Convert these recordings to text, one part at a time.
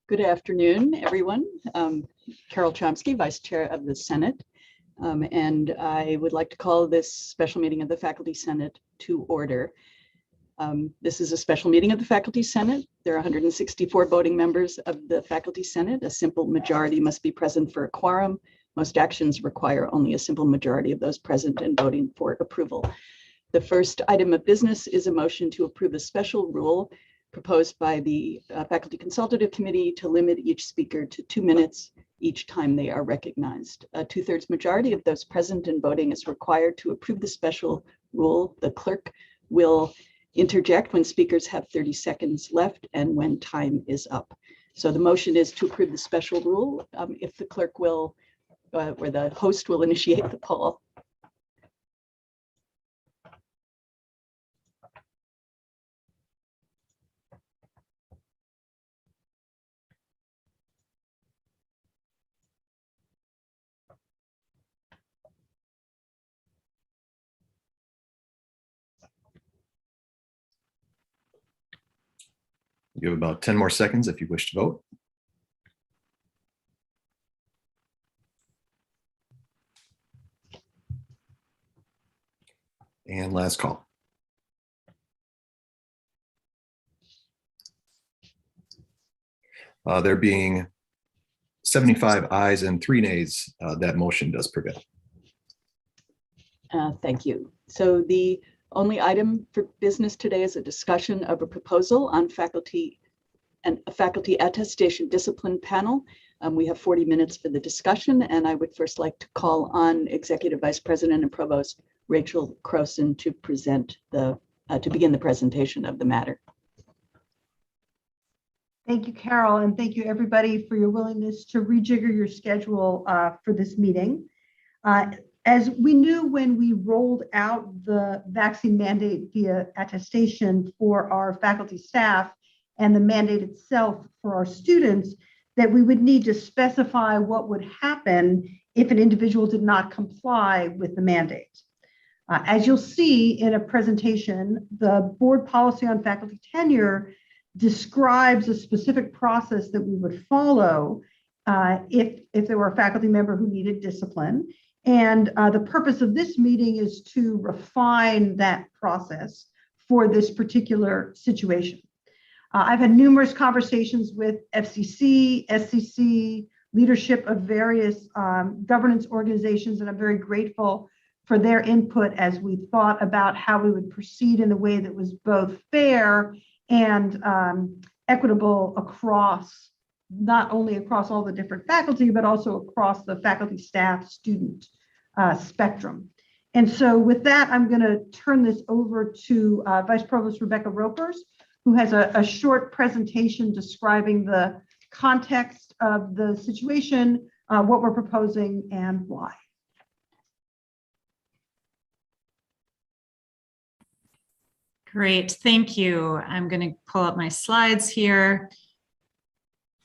Good afternoon, everyone. Carol Chomsky, Vice Chair of the Senate, and I would like to call this special meeting of the Faculty Senate to order. This is a special meeting of the Faculty Senate. There are 164 voting members of the Faculty Senate. A simple majority must be present for a quorum. Most actions require only a simple majority of those present and voting for approval. The first item of business is a motion to approve a special rule proposed by the Faculty Consultative Committee to limit each speaker to 2 minutes each time they are recognized. A 2/3 majority of those present and voting is required to approve the special rule. The clerk will interject when speakers have 30 seconds left and when time is up. So the motion is to approve the special rule. If the clerk will, or the host will initiate the poll. You have about 10 more seconds if you wish to vote. And last call. There being 75 ayes and 3 nays, that motion does prevail. Thank you. So the only item for business today is a discussion of a proposal on faculty and a faculty attestation discipline panel. We have 40 minutes for the discussion, and I would first like to call on Executive Vice President and Provost Rachel Croson to begin the presentation of the matter. Thank you, Carol, and thank you everybody for your willingness to rejigger your schedule for this meeting. As we knew when we rolled out the vaccine mandate via attestation for our faculty staff and the mandate itself for our students, that we would need to specify what would happen if an individual did not comply with the mandate. As you'll see in a presentation, the board policy on faculty tenure describes a specific process that we would follow if there were a faculty member who needed discipline. And the purpose of this meeting is to refine that process for this particular situation. I've had numerous conversations with FCC, SCC, leadership of various governance organizations, and I'm very grateful for their input as we thought about how we would proceed in a way that was both fair and equitable across, not only across all the different faculty, but also across the faculty, staff, student spectrum. And so with that, I'm going to turn this over to Vice Provost Rebecca Ropers, who has a short presentation describing the context of the situation, what we're proposing, and why. Great, thank you. I'm going to pull up my slides here.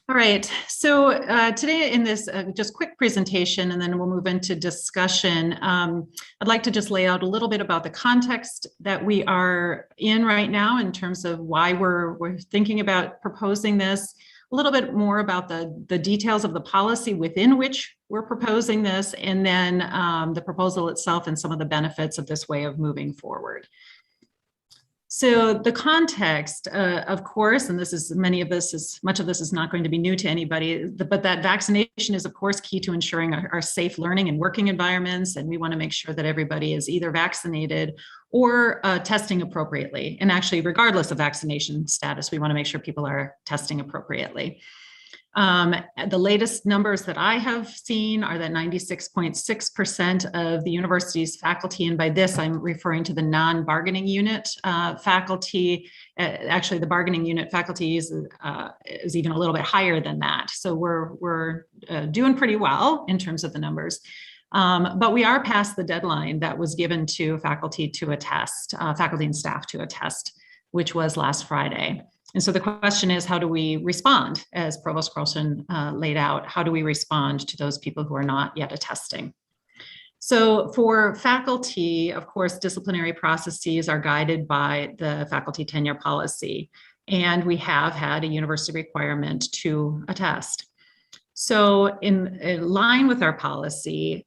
All right, so today in this just quick presentation, and then we'll move into discussion, I'd like to just lay out a little bit about the context that we are in right now in terms of why we're thinking about proposing this, a little bit more about the details of the policy within which we're proposing this, and then the proposal itself and some of the benefits of this way of moving forward. So the context, of course, and this is much of this is not going to be new to anybody, but that vaccination is, of course, key to ensuring our safe learning and working environments. And we want to make sure that everybody is either vaccinated or testing appropriately. And actually, regardless of vaccination status, we want to make sure people are testing appropriately. The latest numbers that I have seen are that 96.6% of the university's faculty, and by this I'm referring to the non-bargaining unit faculty. Actually, the bargaining unit faculty is even a little bit higher than that. So we're doing pretty well in terms of the numbers. But we are past the deadline that was given to faculty to attest, faculty and staff to attest, which was last Friday. And so the question is, how do we respond? As Provost Croson laid out, how do we respond to those people who are not yet attesting? So for faculty, of course, disciplinary processes are guided by the faculty tenure policy. And we have had a university requirement to attest. So in line with our policy,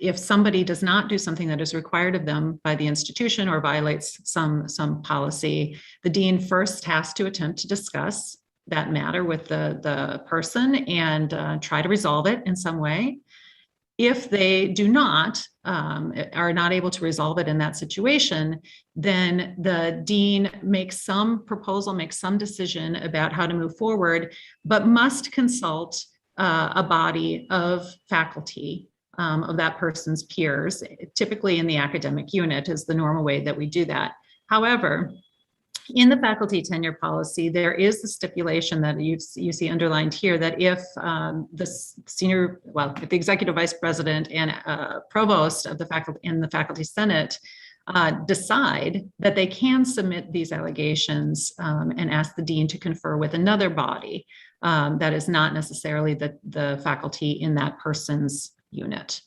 if somebody does not do something that is required of them by the institution or violates some policy, the dean first has to attempt to discuss that matter with the person and try to resolve it in some way. If they do not, are not able to resolve it in that situation, then the dean makes some proposal, makes some decision about how to move forward, but must consult a body of faculty of that person's peers, typically in the academic unit is the normal way that we do that. However, in the faculty tenure policy, there is the stipulation that you see underlined here that if if the executive vice president and provost of the faculty in the faculty senate decide that they can submit these allegations and ask the dean to confer with another body that is not necessarily the faculty in that person's unit.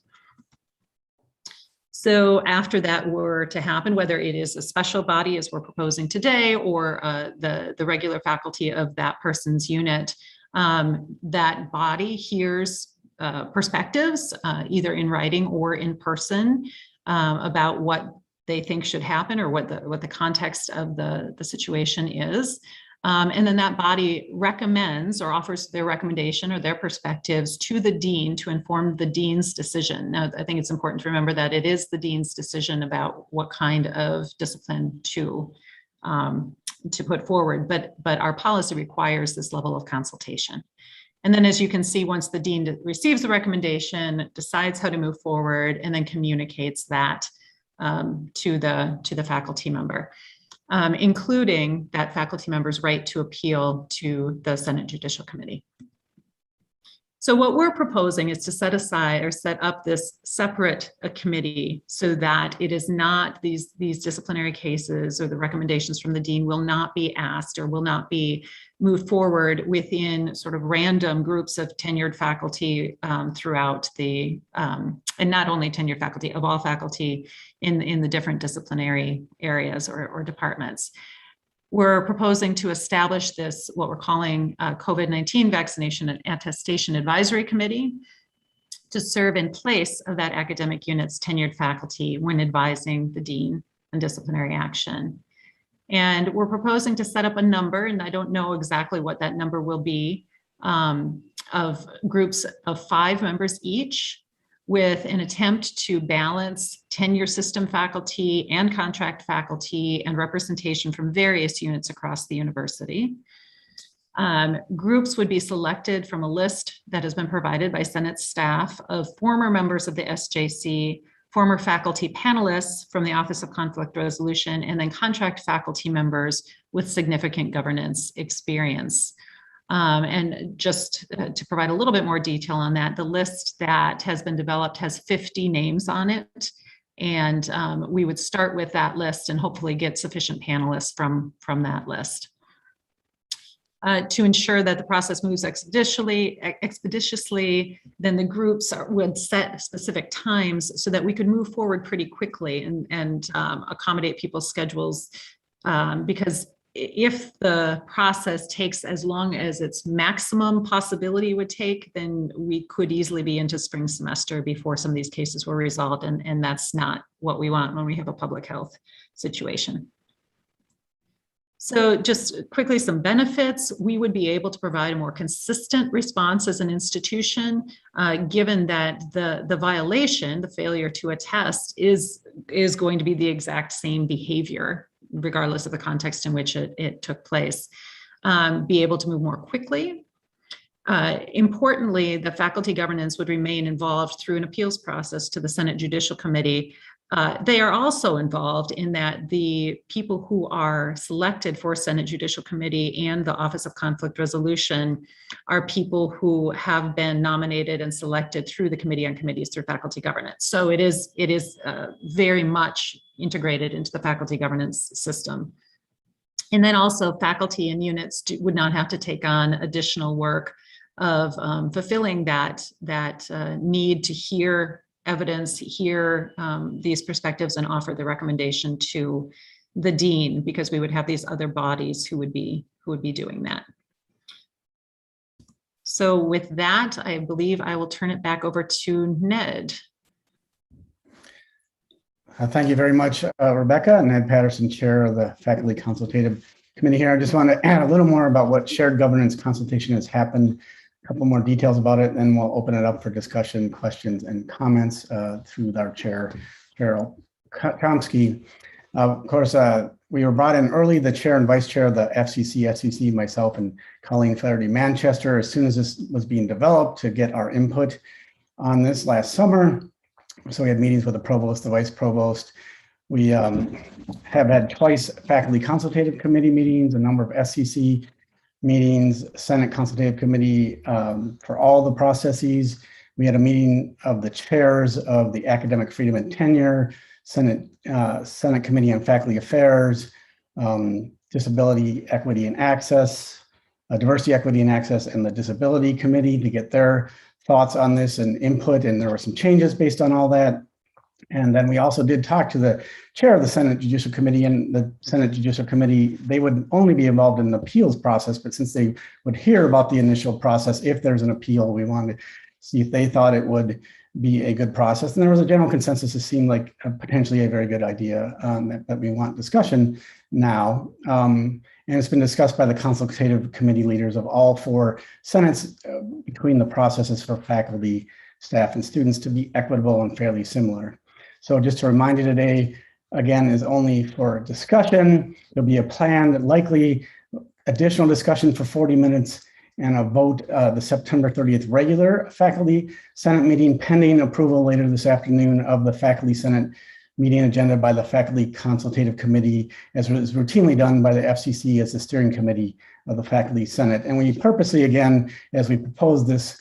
So after that were to happen, whether it is a special body as we're proposing today or the regular faculty of that person's unit, that body hears perspectives either in writing or in person about what they think should happen or what the context of the situation is. And then that body recommends or offers their recommendation or their perspectives to the dean to inform the dean's decision. Now, I think it's important to remember that it is the dean's decision about what kind of discipline to put forward, but our policy requires this level of consultation. And then as you can see, once the dean receives the recommendation, decides how to move forward, and then communicates that to the faculty member. Including that faculty member's right to appeal to the Senate Judicial Committee. So what we're proposing is to set aside or set up this separate committee so that it is not these disciplinary cases or the recommendations from the dean will not be asked or will not be moved forward within sort of random groups of tenured faculty throughout the, and not only tenured faculty, of all faculty in the different disciplinary areas or departments. We're proposing to establish this, what we're calling COVID-19 Vaccination and Attestation Advisory Committee, to serve in place of that academic unit's tenured faculty when advising the dean on disciplinary action. And we're proposing to set up a number, and I don't know exactly what that number will be, of groups of 5 members each, with an attempt to balance tenure system faculty and contract faculty and representation from various units across the university. Groups would be selected from a list that has been provided by Senate staff of former members of the SJC, former faculty panelists from the Office of Conflict Resolution, and then contract faculty members with significant governance experience. And just to provide a little bit more detail on that, the list that has been developed has 50 names on it. And we would start with that list and hopefully get sufficient panelists from that list. To ensure that the process moves expeditiously, then the groups would set specific times so that we could move forward pretty quickly and accommodate people's schedules. Because if the process takes as long as its maximum possibility would take, then we could easily be into spring semester before some of these cases were resolved. And that's not what we want when we have a public health situation. So just quickly, some benefits. We would be able to provide a more consistent response as an institution, given that the violation, the failure to attest, is going to be the exact same behavior, regardless of the context in which it took place. Be able to move more quickly. Importantly, the faculty governance would remain involved through an appeals process to the Senate Judicial Committee. They are also involved in that the people who are selected for Senate Judicial Committee and the Office of Conflict Resolution are people who have been nominated and selected through the Committee on Committees through faculty governance. So it is very much integrated into the faculty governance system. And then also faculty and units would not have to take on additional work of fulfilling that need to hear evidence, hear these perspectives, and offer the recommendation to the dean, because we would have these other bodies who would be doing that. So with that, I believe I will turn it back over to Ned. Thank you very much, Rebecca. Ned Patterson, Chair of the Faculty Consultative Committee here. I just want to add a little more about what shared governance consultation has happened, a couple more details about it, and we'll open it up for discussion, questions, and comments through our chair, Carol Chomsky. Of course, we were brought in early, the chair and vice chair of the FCC, myself, and Colleen Flaherty Manchester, as soon as this was being developed, to get our input on this last summer. So we had meetings with the provost, the vice provost. We have had twice faculty consultative committee meetings, a number of SCC meetings, Senate consultative committee for all the processes. We had a meeting of the chairs of the Academic Freedom and Tenure, Senate Committee on Faculty Affairs, Disability, Equity, and Access, Diversity, Equity, and Access, and the Disability Committee to get their thoughts on this and input, and there were some changes based on all that. And then we also did talk to the chair of the Senate Judicial Committee, and the Senate Judicial Committee, they would only be involved in the appeals process, but since they would hear about the initial process, if there's an appeal, we wanted to see if they thought it would be a good process. And there was a general consensus. It seemed like potentially a very good idea that we want discussion now. And it's been discussed by the consultative committee leaders of all four senates between the processes for faculty, staff, and students to be equitable and fairly similar. So just to remind you today, again, is only for discussion. There'll be a planned, likely additional discussion for 40 minutes and a vote the September 30th regular faculty Senate meeting, pending approval later this afternoon of the faculty Senate meeting agenda by the Faculty Consultative Committee, as is routinely done by the FCC as the steering committee of the Faculty Senate. And we purposely, again, as we propose this,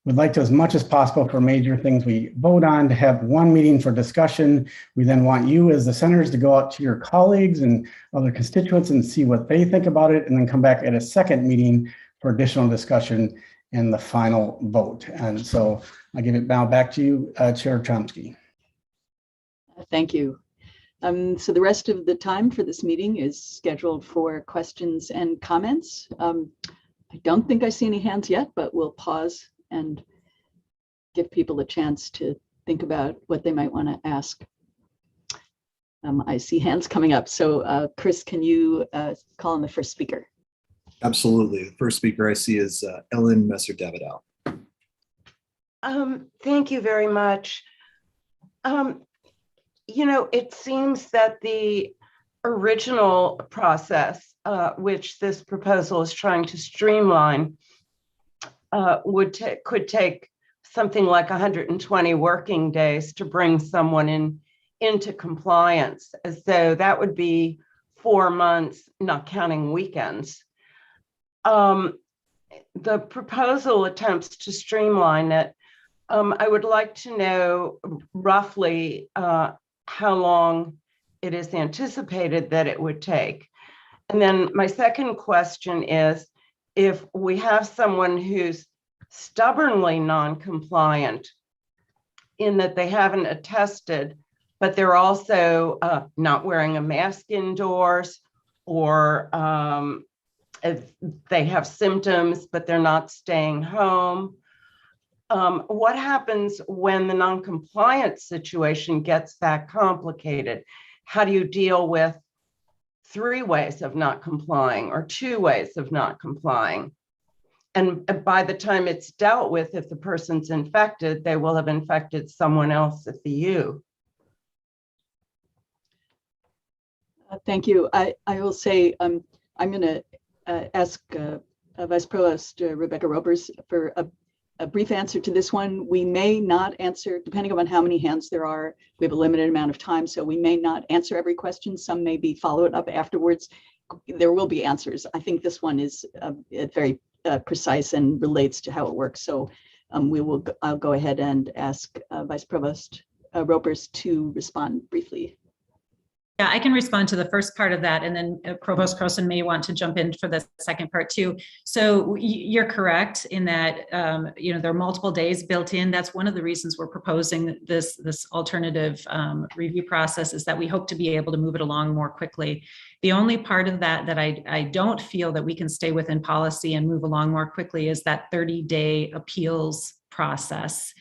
would like to, as much as possible for major things we vote on, to have one meeting for discussion. We then want you as the senators to go out to your colleagues and other constituents and see what they think about it, and then come back at a second meeting for additional discussion and the final vote. And so I give it now back to you, Chair Chomsky. Thank you. So the rest of the time for this meeting is scheduled for questions and comments. I don't think I see any hands yet, but we'll pause and give people a chance to think about what they might want to ask. I see hands coming up. So Chris, can you call on the first speaker? Absolutely. The first speaker I see is Ellen Messer-Davidow. Thank you very much. You know, it seems that the original process, which this proposal is trying to streamline, could take something like 120 working days to bring someone into compliance. So that would be 4 months, not counting weekends. The proposal attempts to streamline it. I would like to know roughly how long it is anticipated that it would take. And then my second question is, if we have someone who's stubbornly non-compliant in that they haven't attested, but they're also not wearing a mask indoors, or if they have symptoms, but they're not staying home, what happens when the non-compliance situation gets that complicated? How do you deal with 3 ways of not complying or 2 ways of not complying? And by the time it's dealt with, if the person's infected, they will have infected someone else at the U. Thank you. I will say I'm going to ask Vice Provost Rebecca Ropers for a brief answer to this one. We may not answer, depending on how many hands there are. We have a limited amount of time, so we may not answer every question. Some may be followed up afterwards. There will be answers. I think this one is very precise and relates to how it works. So I'll go ahead and ask Vice Provost Ropers to respond briefly. Yeah, I can respond to the first part of that, and then Provost Croson may want to jump in for the second part too. So you're correct in that there are multiple days built in. That's one of the reasons we're proposing this alternative review process, is that we hope to be able to move it along more quickly. The only part of that I don't feel that we can stay within policy and move along more quickly is that 30-day appeals process.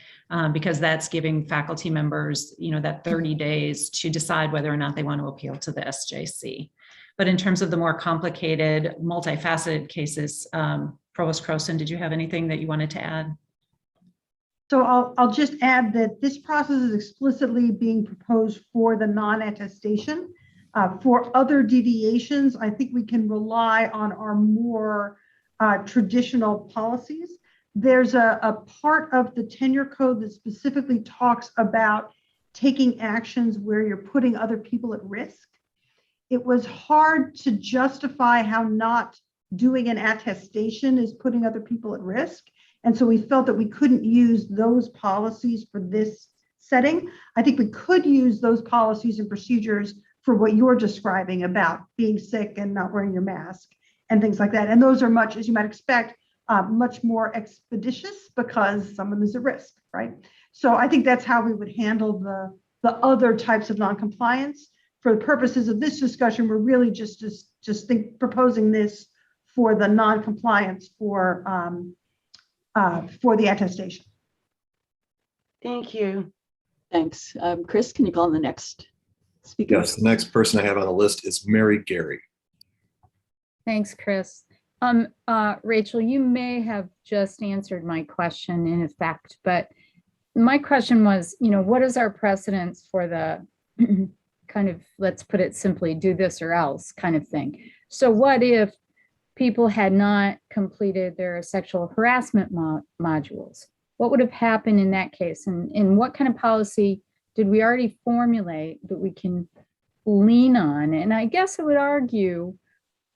Because that's giving faculty members, that 30 days to decide whether or not they want to appeal to the SJC. But in terms of the more complicated, multifaceted cases, Provost Croson, did you have anything that you wanted to add? So I'll just add that this process is explicitly being proposed for the non-attestation. For other deviations, I think we can rely on our more traditional policies. There's a part of the tenure code that specifically talks about taking actions where you're putting other people at risk. It was hard to justify how not doing an attestation is putting other people at risk. And so we felt that we couldn't use those policies for this setting. I think we could use those policies and procedures for what you're describing about being sick and not wearing your mask and things like that. And those are much, as you might expect, much more expeditious because someone is at risk, right? So I think that's how we would handle the other types of noncompliance. For the purposes of this discussion, we're really just proposing this for the noncompliance for the attestation. Thank you. Thanks. Chris, can you call on the next speaker? Yes, the next person I have on the list is Mary Gary. Thanks, Chris. Rachel, you may have just answered my question in effect, but my question was, what is our precedence for the kind of, let's put it simply, do this or else kind of thing? So what if people had not completed their sexual harassment modules? What would have happened in that case? And what kind of policy did we already formulate that we can lean on? And I guess I would argue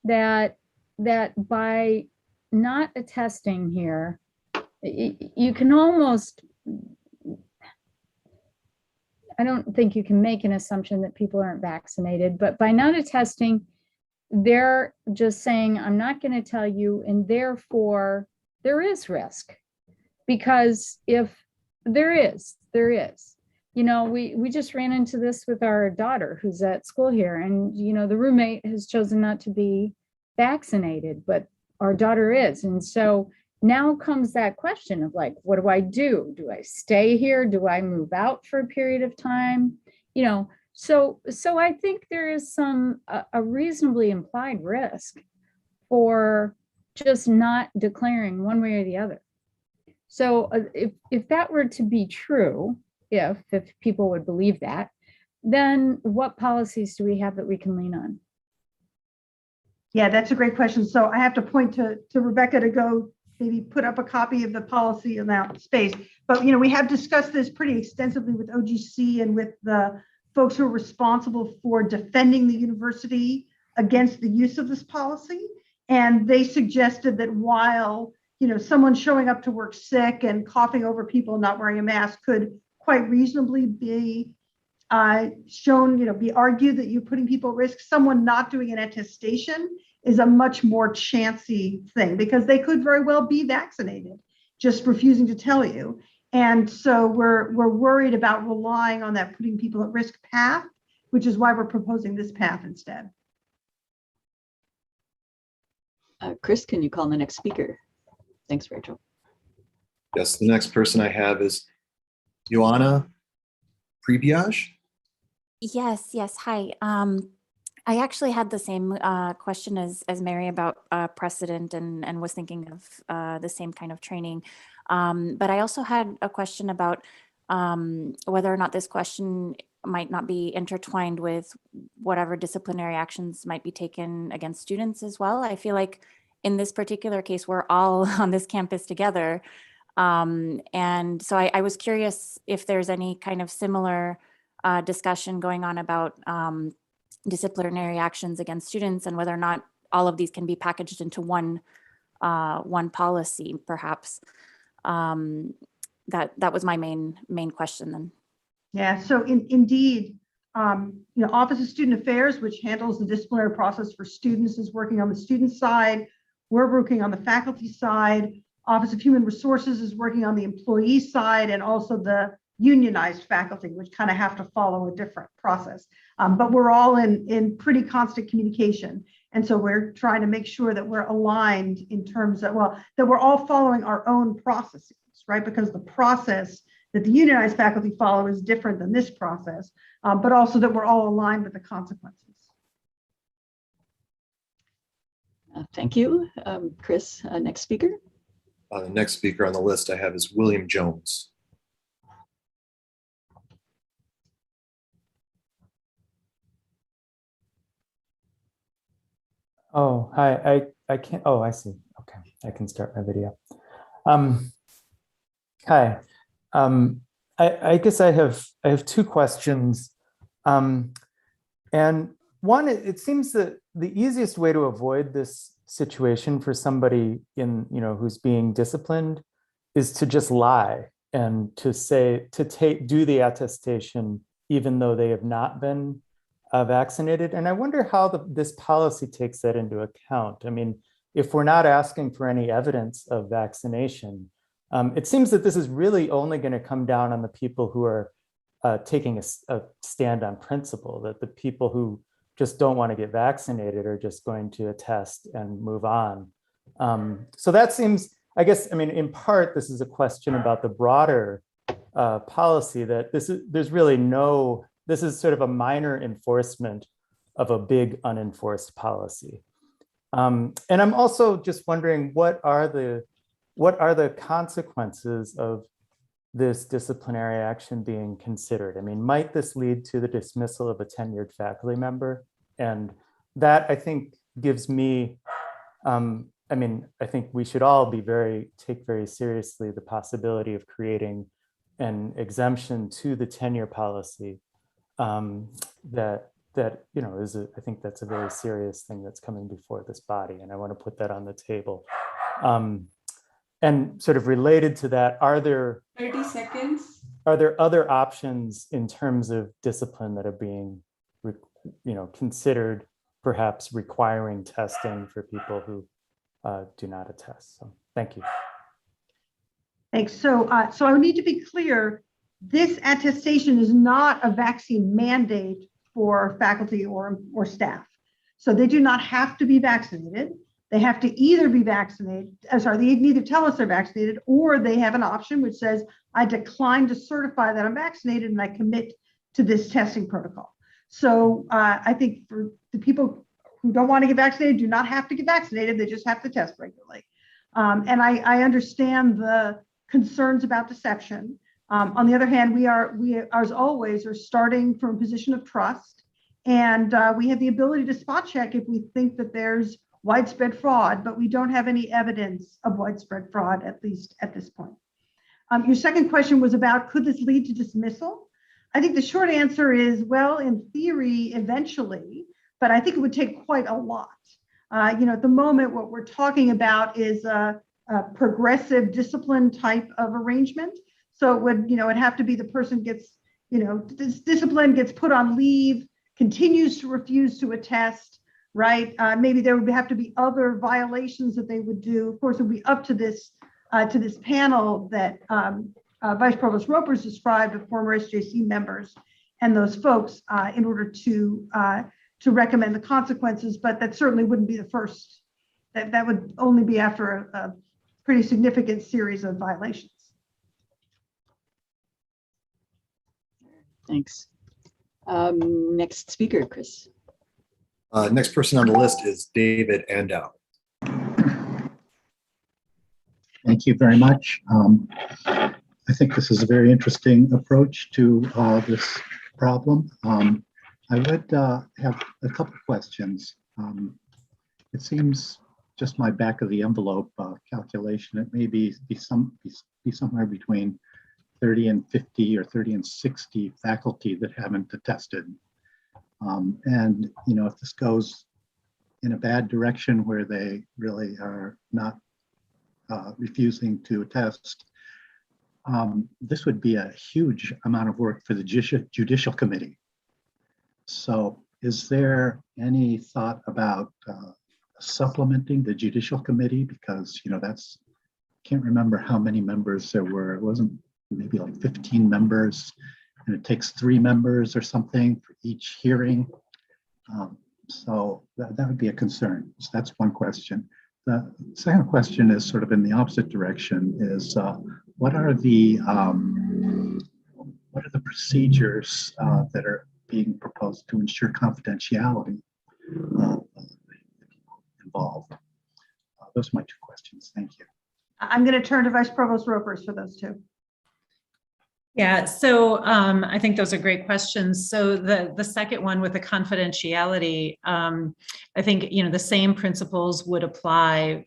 that by not attesting here, you can almost, I don't think you can make an assumption that people aren't vaccinated, but by not attesting, they're just saying, I'm not going to tell you, and therefore there is risk. Because if there is. We just ran into this with our daughter who's at school here, and the roommate has chosen not to be vaccinated, but our daughter is. And so now comes that question of like, what do I do? Do I stay here? Do I move out for a period of time? So I think there is a reasonably implied risk for just not declaring one way or the other. So if that were to be true, if people would believe that, then what policies do we have that we can lean on? Yeah, that's a great question. So I have to point to Rebecca to go maybe put up a copy of the policy in that space. But, we have discussed this pretty extensively with OGC and with the folks who are responsible for defending the university against the use of this policy. And they suggested that while, someone showing up to work sick and coughing over people not wearing a mask could quite reasonably be shown, be argued that you're putting people at risk, someone not doing an attestation is a much more chancy thing because they could very well be vaccinated, just refusing to tell you. And so we're worried about relying on that putting people at risk path, which is why we're proposing this path instead. Chris, can you call the next speaker? Thanks, Rachel. Yes, the next person I have is Joanne Poirier. Yes. Hi. I actually had the same question as Mary about precedent and was thinking of the same kind of training. But I also had a question about whether or not this question might not be intertwined with whatever disciplinary actions might be taken against students as well. I feel like in this particular case, we're all on this campus together. And so I was curious if there's any kind of similar discussion going on about disciplinary actions against students and whether or not all of these can be packaged into one policy, perhaps. That was my main question then. Yeah, so indeed, Office of Student Affairs, which handles the disciplinary process for students, is working on the student side. We're working on the faculty side. Office of Human Resources is working on the employee side, and also the unionized faculty, which kind of have to follow a different process. But we're all in pretty constant communication. And so we're trying to make sure that we're aligned in terms of, well, that we're all following our own processes, right? Because the process that the unionized faculty follow is different than this process, but also that we're all aligned with the consequences. Thank you. Chris, next speaker. The next speaker on the list I have is William Jones. Oh, hi. I can't. Oh, I see. Okay, I can start my video. Hi. I guess I have two questions. And one, it seems that the easiest way to avoid this situation for somebody who's being disciplined is to just lie and to do the attestation even though they have not been vaccinated. And I wonder how this policy takes that into account. I mean, if we're not asking for any evidence of vaccination, it seems that this is really only going to come down on the people who are taking a stand on principle, that the people who just don't want to get vaccinated are just going to attest and move on. So that seems, I guess, I mean, in part, this is a question about the broader policy that this is sort of a minor enforcement of a big unenforced policy. And I'm also just wondering, what are the consequences of this disciplinary action being considered? I mean, might this lead to the dismissal of a tenured faculty member? And that, I think, gives me, I think we should all take very seriously the possibility of creating an exemption to the tenure policy that is I think that's a very serious thing that's coming before this body, and I want to put that on the table. And sort of related to that, are there 30 seconds? Are there other options in terms of discipline that are being considered, perhaps requiring testing for people who do not attest? So thank you. Thanks. So I would need to be clear, this attestation is not a vaccine mandate for faculty or staff. So they do not have to be vaccinated. They have to either be vaccinated, they either tell us they're vaccinated, or they have an option which says, I decline to certify that I'm vaccinated and I commit to this testing protocol. So I think for the people who don't want to get vaccinated, do not have to get vaccinated, they just have to test regularly. And I understand the concerns about deception. On the other hand, we as always, are starting from a position of trust, and we have the ability to spot check if we think that there's widespread fraud, but we don't have any evidence of widespread fraud, at least at this point. Your second question was about, could this lead to dismissal? I think the short answer is, well, in theory, eventually, but I think it would take quite a lot. At the moment, what we're talking about is a progressive discipline type of arrangement. So it would, it'd have to be the person gets, this discipline, gets put on leave, continues to refuse to attest, right? Maybe there would have to be other violations that they would do. Of course, it would be up to this panel that Vice Provost Roper's described, of former SJC members and those folks, in order to recommend the consequences. But that certainly wouldn't be the first. That would only be after a pretty significant series of violations. Thanks. Next speaker, Chris. Next person on the list is David Andow. Thank you very much. I think this is a very interesting approach to this problem. I would have a couple of questions. It seems just my back of the envelope calculation, it may be somewhere between 30 and 50 or 30 and 60 faculty that haven't attested. And if this goes in a bad direction where they really are not refusing to attest, this would be a huge amount of work for the Judicial Committee. So is there any thought about supplementing the Judicial Committee? Because, that's, can't remember how many members there were. It wasn't maybe like 15 members, and it takes 3 members or something for each hearing. So that would be a concern. So that's one question. The second question is sort of in the opposite direction, is what are the procedures that are being proposed to ensure confidentiality of the people involved? Those are my 2 questions. Thank you. I'm going to turn to Vice Provost Ropers for those 2. Yeah, so I think those are great questions. So the second one with the confidentiality, I think, the same principles would apply,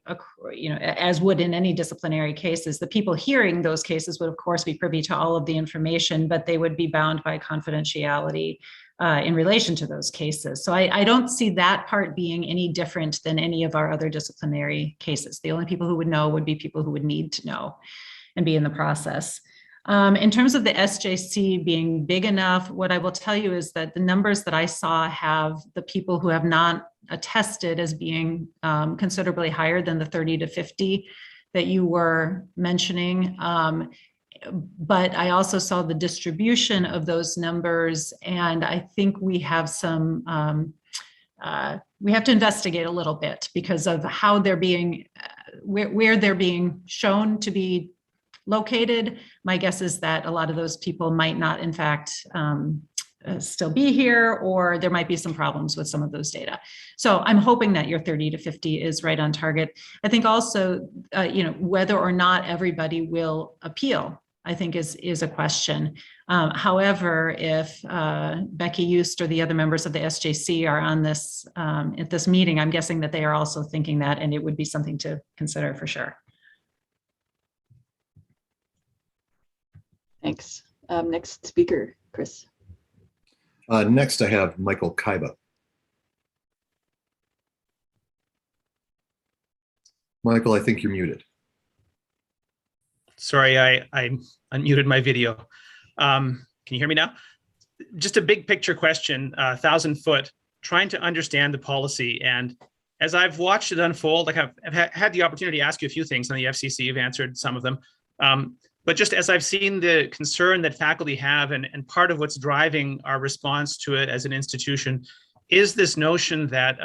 as would in any disciplinary cases. The people hearing those cases would, of course, be privy to all of the information, but they would be bound by confidentiality in relation to those cases. So I don't see that part being any different than any of our other disciplinary cases. The only people who would know would be people who would need to know and be in the process. In terms of the SJC being big enough, what I will tell you is that the numbers that I saw have the people who have not attested as being considerably higher than the 30 to 50 that you were mentioning. But I also saw the distribution of those numbers, and I think we have some, we have to investigate a little bit because of how they're being, where they're being shown to be located. My guess is that a lot of those people might not, in fact, still be here, or there might be some problems with some of those data. So I'm hoping that your 30 to 50 is right on target. I think also, whether or not everybody will appeal, I think is a question. However, if Becky Eust or the other members of the SJC are on this at this meeting, I'm guessing that they are also thinking that, and it would be something to consider for sure. Thanks. Next speaker, Chris. Next, I have Michael Kaiba. Michael, I think you're muted. Sorry, I unmuted my video. Can you hear me now? Just a big picture question, 1,000-foot, trying to understand the policy. And as I've watched it unfold, like I've had the opportunity to ask you a few things on the FCC, you've answered some of them. But just as I've seen the concern that faculty have, and part of what's driving our response to it as an institution is this notion that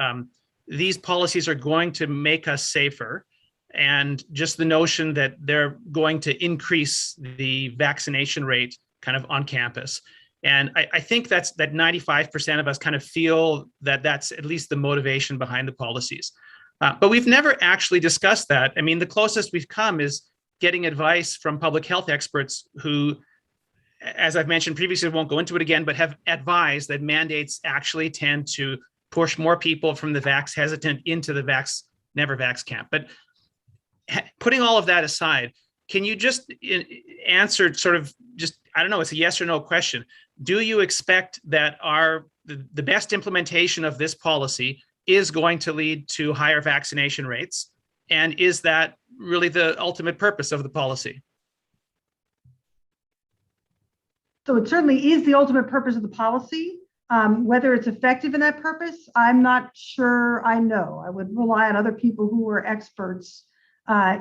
these policies are going to make us safer, and just the notion that they're going to increase the vaccination rate kind of on campus. And I think that 95% of us kind of feel that that's at least the motivation behind the policies. But we've never actually discussed that. I mean, the closest we've come is getting advice from public health experts who, as I've mentioned previously, won't go into it again, but have advised that mandates actually tend to push more people from the vax hesitant into the vax never vax camp. But putting all of that aside, can you just answer sort of just, I don't know, it's a yes or no question. Do you expect that the best implementation of this policy is going to lead to higher vaccination rates? And is that really the ultimate purpose of the policy? So it certainly is the ultimate purpose of the policy. Whether it's effective in that purpose, I'm not sure I know. I would rely on other people who are experts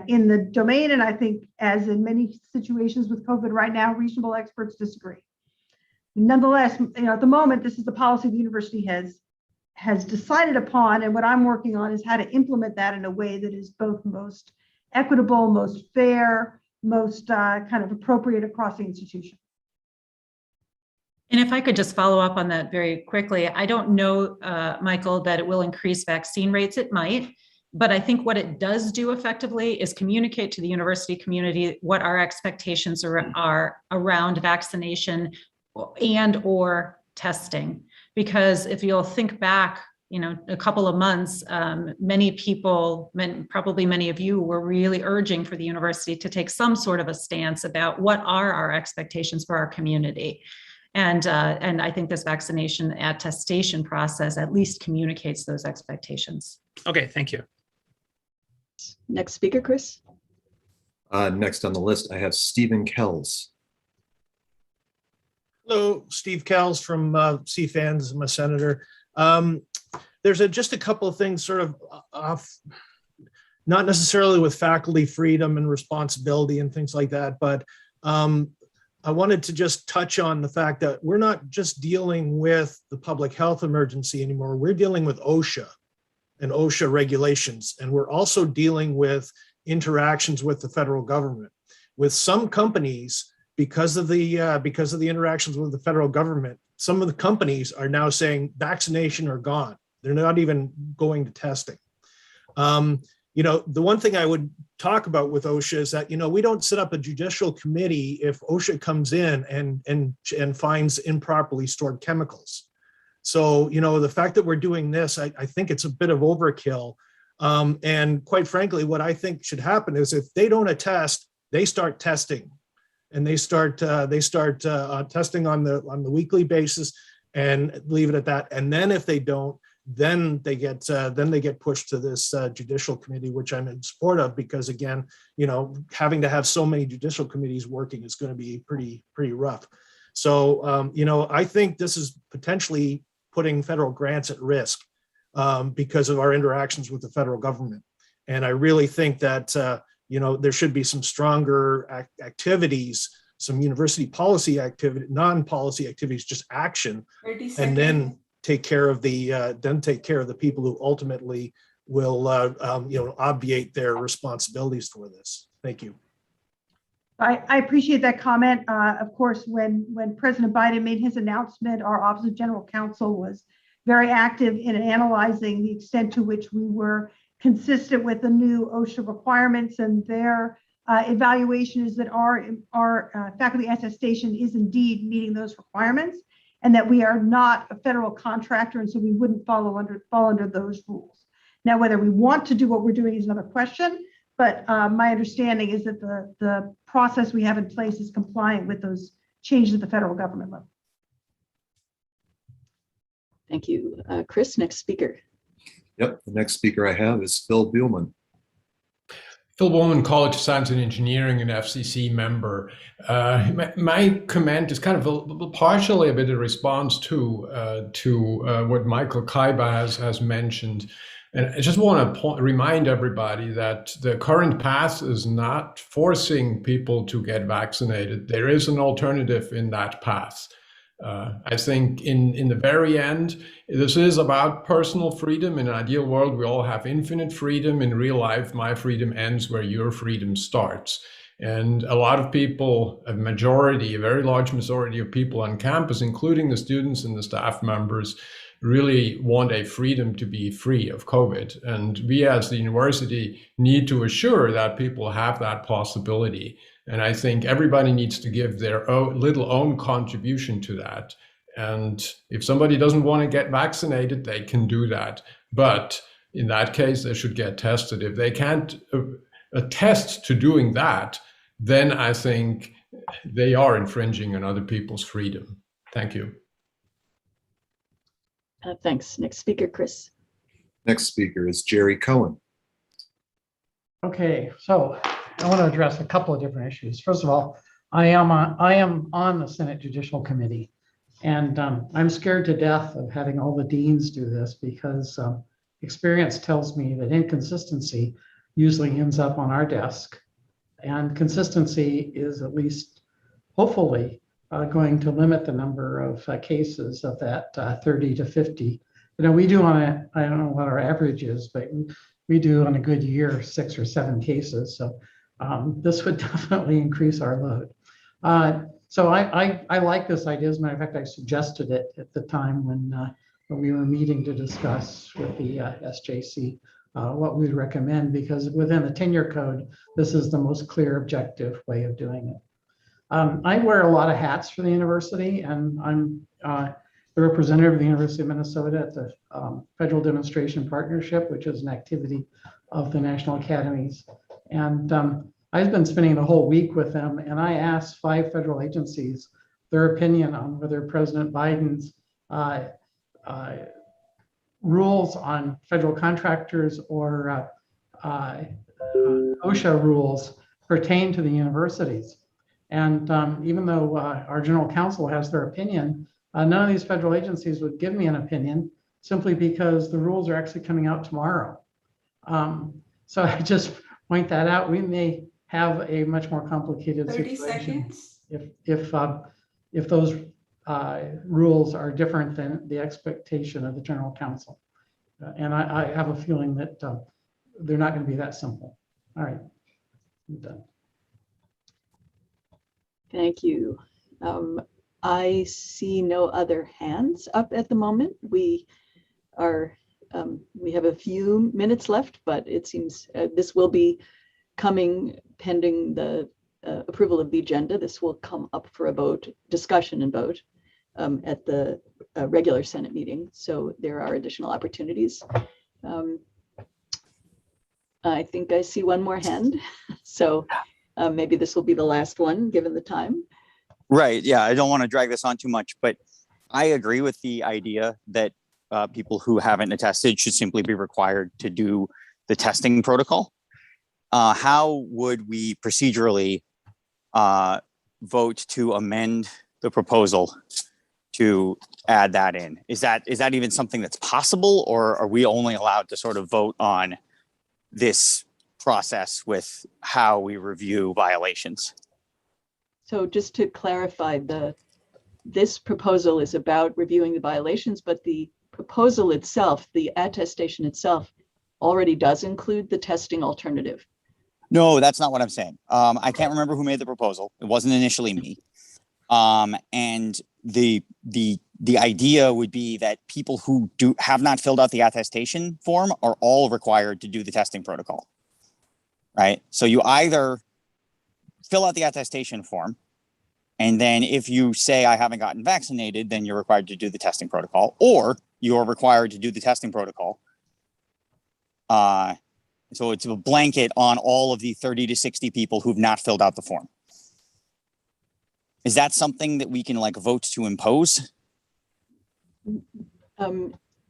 in the domain. And I think, as in many situations with COVID right now, reasonable experts disagree. Nonetheless, at the moment, this is the policy the university has decided upon, and what I'm working on is how to implement that in a way that is both most equitable, most fair, most kind of appropriate across the institution. And if I could just follow up on that very quickly, I don't know, Michael, that it will increase vaccine rates. It might, but I think what it does do effectively is communicate to the university community what our expectations are around vaccination and or testing. Because if you'll think back, a couple of months, many people, probably many of you, were really urging for the university to take some sort of a stance about what are our expectations for our community. And I think this vaccination attestation process at least communicates those expectations. Okay, thank you. Next speaker, Chris. Next on the list, I have Stephen Kells. Hello, Steve Kells from CFANS. I'm a senator. There's just a couple of things sort of off, not necessarily with faculty freedom and responsibility and things like that, but I wanted to just touch on the fact that we're not just dealing with the public health emergency anymore. We're dealing with OSHA and OSHA regulations, and we're also dealing with interactions with the federal government. With some companies, because of the interactions with the federal government, some of the companies are now saying vaccination or gone. They're not even going to testing. The one thing I would talk about with OSHA is that, we don't set up a judicial committee if OSHA comes in and finds improperly stored chemicals. So, the fact that we're doing this, I think it's a bit of overkill. And quite frankly, what I think should happen is if they don't attest, they start testing. And they start testing on the weekly basis and leave it at that. And then if they don't, then they get pushed to this judicial committee, which I'm in support of, because again, having to have so many judicial committees working is going to be pretty rough. So, I think this is potentially putting federal grants at risk because of our interactions with the federal government. And I really think that, there should be some stronger activities, some university policy activity, non-policy activities, just action, and then take care of the people who ultimately will, obviate their responsibilities for this. Thank you. I appreciate that comment. Of course, when President Biden made his announcement, our Office of General Counsel was very active in analyzing the extent to which we were consistent with the new OSHA requirements, and their evaluation is that our faculty attestation is indeed meeting those requirements, and that we are not a federal contractor, and so we wouldn't fall under those rules. Now, whether we want to do what we're doing is another question, but my understanding is that the process we have in place is compliant with those changes at the federal government level. Thank you. Chris, next speaker. Yep, the next speaker I have is Phil Buhlman. Phil Buhlman, College of Science and Engineering, an FCC member. My comment is kind of partially a bit of response to what Michael Kaiba has mentioned. And I just want to remind everybody that the current path is not forcing people to get vaccinated. There is an alternative in that path. I think in the very end, this is about personal freedom. In an ideal world, we all have infinite freedom. In real life, my freedom ends where your freedom starts. And a lot of people, a very large majority of people on campus, including the students and the staff members, really want a freedom to be free of COVID. And we as the university need to assure that people have that possibility. And I think everybody needs to give their own contribution to that. And if somebody doesn't want to get vaccinated, they can do that. But in that case, they should get tested. If they can't attest to doing that, then I think they are infringing on other people's freedom. Thank you. Thanks. Next speaker, Chris. Next speaker is Jerry Cohen. Okay, so I want to address a couple of different issues. First of all, I am on the Senate Judicial Committee, and I'm scared to death of having all the deans do this because experience tells me that inconsistency usually ends up on our desk, and consistency is at least hopefully going to limit the number of cases of that 30 to 50. We do I don't know what our average is, but we do on a good year 6 or 7 cases. So this would definitely increase our load. So I like this idea. As a matter of fact, I suggested it at the time when we were meeting to discuss with the SJC what we'd recommend, because within the tenure code, this is the most clear, objective way of doing it. I wear a lot of hats for the university, and I'm the representative of the University of Minnesota at the Federal Demonstration Partnership, which is an activity of the National Academies. And I've been spending the whole week with them, and I asked 5 federal agencies their opinion on whether President Biden's rules on federal contractors or OSHA rules pertain to the universities. And even though our general counsel has their opinion, none of these federal agencies would give me an opinion simply because the rules are actually coming out tomorrow. So I just point that out. We may have a much more complicated 30 situation seconds. if those rules are different than the expectation of the general counsel. And I have a feeling that they're not going to be that simple. All right, I'm done. Thank you. I see no other hands up at the moment. We have a few minutes left, but it seems this will be coming pending the approval of the agenda. This will come up for a vote, discussion and vote at the regular Senate meeting. So there are additional opportunities. I think I see one more hand. So maybe this will be the last one, given the time. Right. Yeah. I don't want to drag this on too much, but I agree with the idea that people who haven't attested should simply be required to do the testing protocol. How would we procedurally vote to amend the proposal to add that in? Is that even something that's possible, or are we only allowed to sort of vote on this process with how we review violations? So just to clarify, this proposal is about reviewing the violations, but the proposal itself, the attestation itself, already does include the testing alternative. No, that's not what I'm saying. I can't remember who made the proposal. It wasn't initially me. And the idea would be that people who have not filled out the attestation form are all required to do the testing protocol, right? So you either fill out the attestation form, and then if you say I haven't gotten vaccinated, then you're required to do the testing protocol, or you're required to do the testing protocol. So it's a blanket on all of the 30 to 60 people who've not filled out the form. Is that something that we can like vote to impose?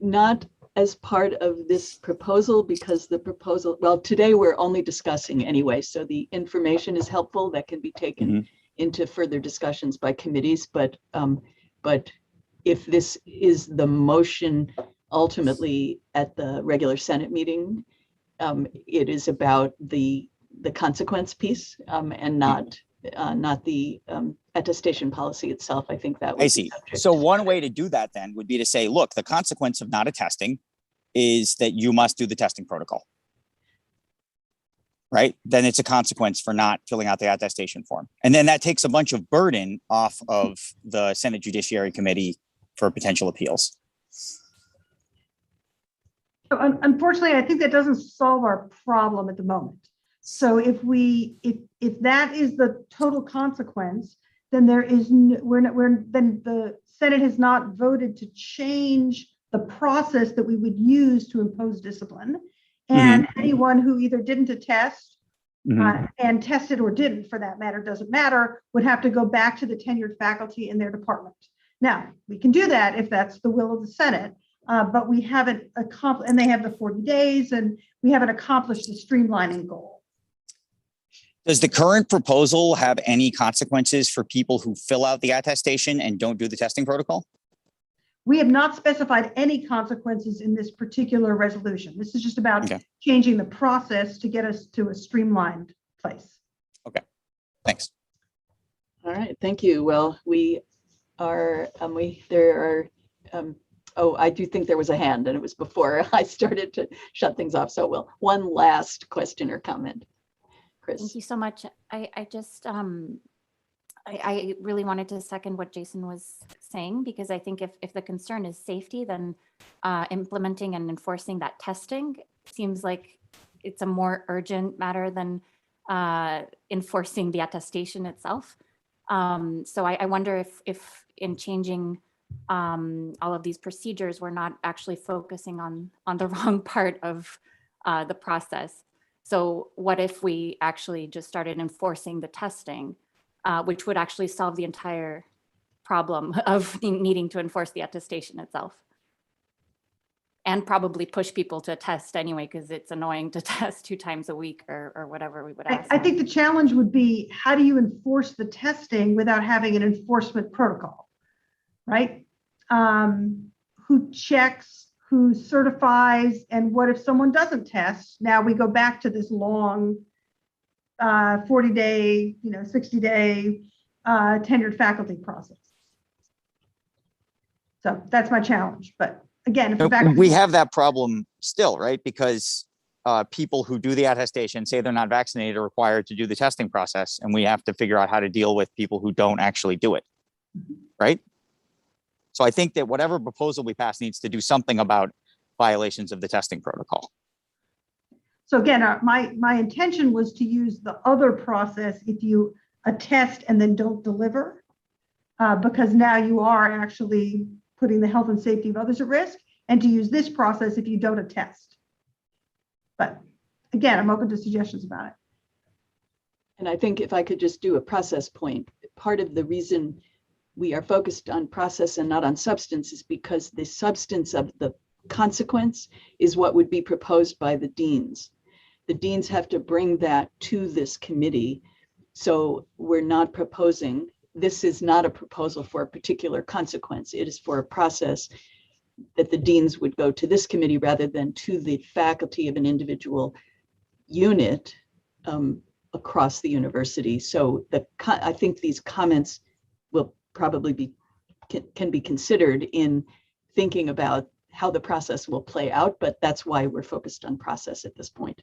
Not as part of this proposal, because the proposal, well, today we're only discussing anyway, so the information is helpful that can be taken into further discussions by committees, but if this is the motion ultimately at the regular Senate meeting, it is about the consequence piece and not the attestation policy itself. I think that would I see. So one way to do that then would be to say, look, the consequence of not attesting is that you must do the testing protocol. Right? Then it's a consequence for not filling out the attestation form. And then that takes a bunch of burden off of the Senate Judiciary Committee for potential appeals. Unfortunately, I think that doesn't solve our problem at the moment. So if that is the total consequence, then then the Senate has not voted to change the process that we would use to impose discipline. And anyone who either didn't attest and tested or didn't, for that matter, doesn't matter, would have to go back to the tenured faculty in their department. Now, we can do that if that's the will of the Senate, but we haven't accomplished, and they have the 40 days, and we haven't accomplished the streamlining goal. Does the current proposal have any consequences for people who fill out the attestation and don't do the testing protocol? We have not specified any consequences in this particular resolution. This is just about changing the process to get us to a streamlined place. Okay, thanks. All right, thank you. Well, we are, oh, I do think there was a hand, and it was before I started to shut things off. So, well, one last question or comment. Chris. Thank you so much. I just, I really wanted to second what Jason was saying, because I think if the concern is safety, then implementing and enforcing that testing seems like it's a more urgent matter than enforcing the attestation itself. So I wonder if in changing all of these procedures, we're not actually focusing on the wrong part of the process. So what if we actually just started enforcing the testing, which would actually solve the entire problem of needing to enforce the attestation itself? and probably push people to test anyway, because it's annoying to test 2 times a week or whatever we would ask. I think the challenge would be, how do you enforce the testing without having an enforcement protocol, right? Who checks, who certifies, and what if someone doesn't test? Now we go back to this long 40-day, 60-day tenured faculty process. So that's my challenge. But again, if the vaccine, we have that problem still, right? Because people who do the attestation say they're not vaccinated are required to do the testing process, and we have to figure out how to deal with people who don't actually do it, right? So I think that whatever proposal we pass needs to do something about violations of the testing protocol. so again, my intention was to use the other process if you attest and then don't deliver, because now you are actually putting the health and safety of others at risk, and to use this process if you don't attest. But again, I'm open to suggestions about it. And I think if I could just do a process point, part of the reason we are focused on process and not on substance is because the substance of the consequence is what would be proposed by the deans. The deans have to bring that to this committee. So we're not proposing, this is not a proposal for a particular consequence. It is for a process that the deans would go to this committee rather than to the faculty of an individual unit across the university. So I think these comments will probably can be considered in thinking about how the process will play out, but that's why we're focused on process at this point.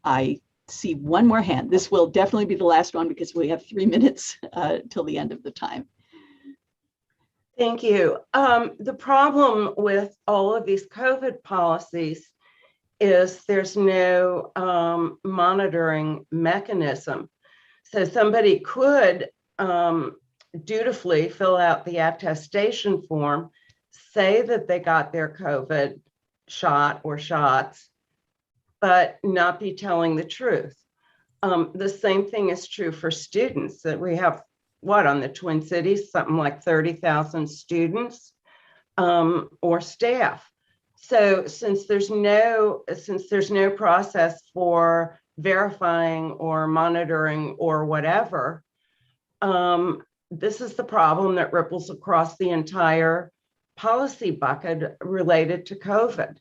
I see one more hand. This will definitely be the last one because we have 3 minutes till the end of the time. Thank you. The problem with all of these COVID policies is there's no monitoring mechanism. So somebody could dutifully fill out the attestation form, say that they got their COVID shot or shots, but not be telling the truth. The same thing is true for students, that we have, what, on the Twin Cities, something like 30,000 students or staff. So since there's no process for verifying or monitoring or whatever, this is the problem that ripples across the entire policy bucket related to COVID.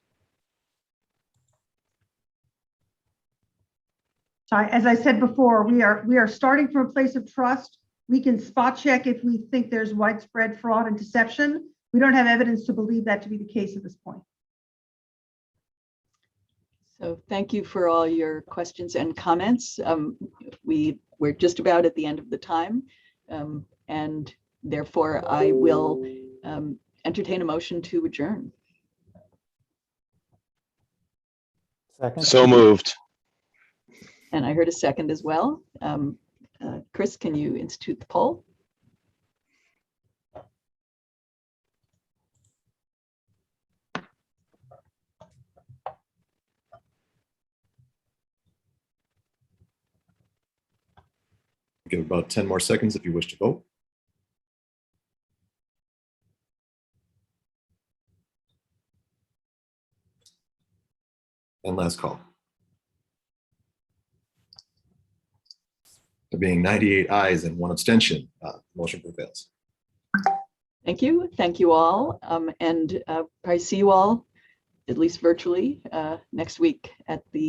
So as I said before, we are starting from a place of trust. We can spot check if we think there's widespread fraud and deception. We don't have evidence to believe that to be the case at this point. So thank you for all your questions and comments. We're just about at the end of the time, and therefore I will entertain a motion to adjourn. Second. So moved. And I heard a second as well. Chris, can you institute the poll? Give about 10 more seconds if you wish to vote. And last call. There being 98 ayes and 1 abstention, motion prevails. Thank you. Thank you all. And probably see you all, at least virtually, next week at the